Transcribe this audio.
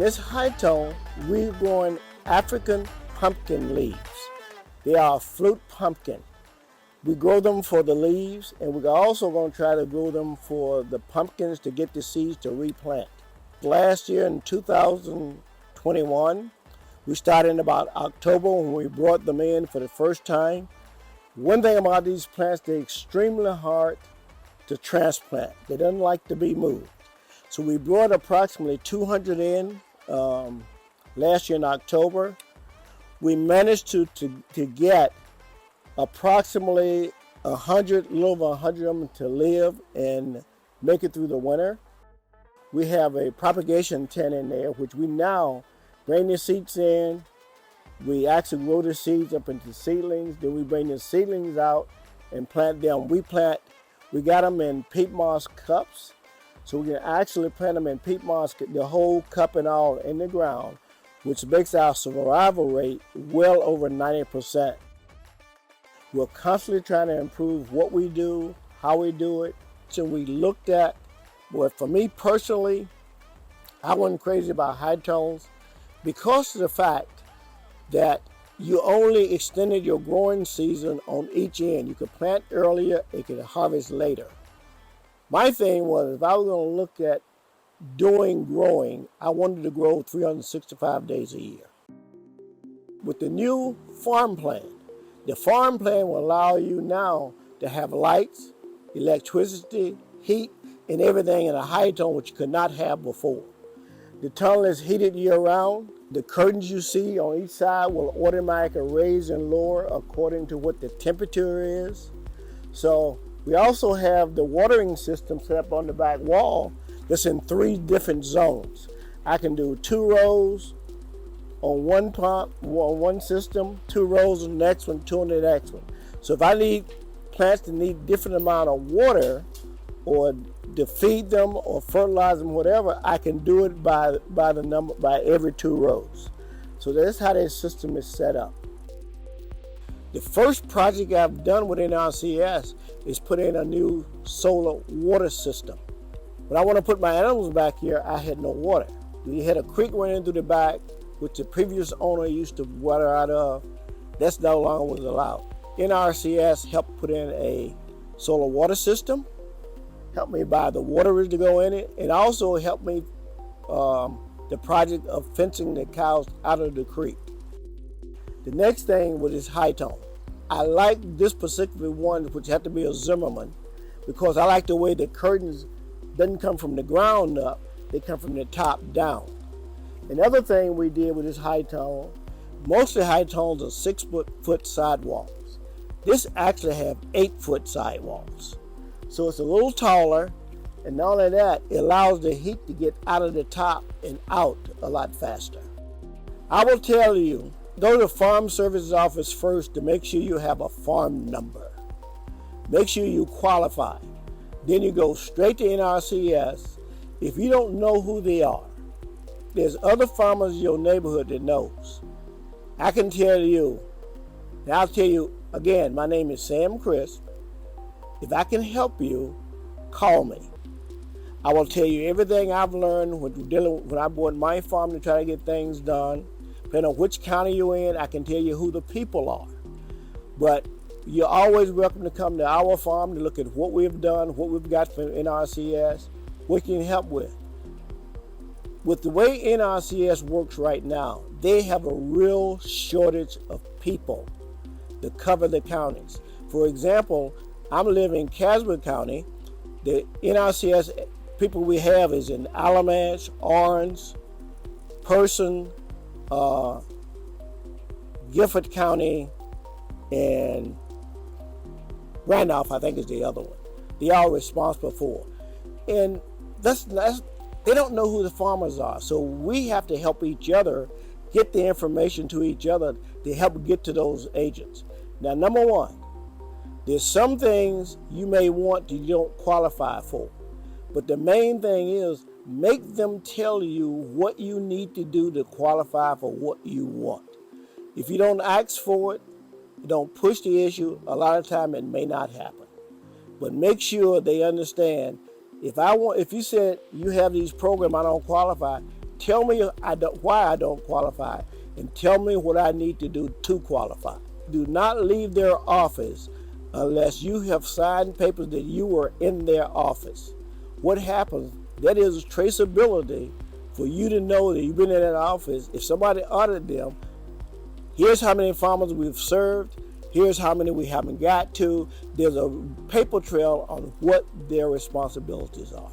this high tone, we're growing African pumpkin leaves. They are a fruit pumpkin. We grow them for the leaves, and we're also going to try to grow them for the pumpkins to get the seeds to replant. Last year in 2021, we started in about October when we brought them in for the first time. One thing about these plants, they're extremely hard to transplant. They don't like to be moved. So we brought approximately 200 in last year in October. We managed to get approximately 100, a little over 100 of them to live and make it through the winter. We have a propagation tent in there, which we now bring the seeds in. We actually grow the seeds up into seedlings. Then we bring the seedlings out and plant them. We got them in peat moss cups. So we can actually plant them in peat moss, the whole cup and all in the ground, which makes our survival rate well over 90%. We're constantly trying to improve what we do, how we do it. So we looked at, but for me personally, I wasn't crazy about high tones because of the fact that you only extended your growing season on each end. You could plant earlier, it could harvest later. My thing was, if I was going to look at doing growing, I wanted to grow 365 days a year. With the new farm plan, the farm plan will allow you now to have lights, electricity, heat, and everything in a high tone which you could not have before. The tunnel is heated year-round. The curtains you see on each side will automatically raise and lower according to what the temperature is. So we also have the watering system set up on the back wall that's in 3 different zones. I can do 2 rows on one pump, on one system, 2 rows on the next one, 2 on the next one. So if I need plants that need different amount of water or to feed them or fertilize them, whatever, I can do it by every 2 rows. So that's how this system is set up. The first project I've done with NRCS is put in a new solar water system. When I want to put my animals back here, I had no water. We had a creek running through the back, which the previous owner used to water out of. That's no longer was allowed. NRCS helped put in a solar water system, helped me buy the waterers to go in it, and also helped me the project of fencing the cows out of the creek. The next thing was this high tone. I like this particular one, which had to be a Zimmerman, because I like the way the curtains doesn't come from the ground up, they come from the top down. Another thing we did with this high tone, most of the high tones are 6-foot sidewalls. This actually have 8-foot sidewalls. So it's a little taller, and not only that, it allows the heat to get out of the top and out a lot faster. I will tell you, go to the Farm Services Office first to make sure you have a farm number. Make sure you qualify. Then you go straight to NRCS. If you don't know who they are, there's other farmers in your neighborhood that knows. I can tell you, and I'll tell you again, my name is Sam Crisp. If I can help you, call me. I will tell you everything I've learned when I bought my farm to try to get things done. Depending on which county you're in, I can tell you who the people are. But you're always welcome to come to our farm to look at what we've done, what we've got from NRCS, what you can help with. With the way NRCS works right now, they have a real shortage of people to cover the counties. For example, I'm living in Caswell County. The NRCS people we have is in Alamance, Orange, Person, Gifford County, and Randolph, I think is the other one. They are responsible for. And they don't know who the farmers are. So we have to help each other get the information to each other to help get to those agents. Now, number one, there's some things you may want that you don't qualify for. But the main thing is make them tell you what you need to do to qualify for what you want. If you don't ask for it, you don't push the issue, a lot of time it may not happen. But make sure they understand, if you said you have these programs I don't qualify, tell me why I don't qualify, and tell me what I need to do to qualify. Do not leave their office unless you have signed papers that you were in their office. What happens, that is traceability for you to know that you've been in that office. If somebody audited them, here's how many farmers we've served, here's how many we haven't got to. There's a paper trail on what their responsibilities are.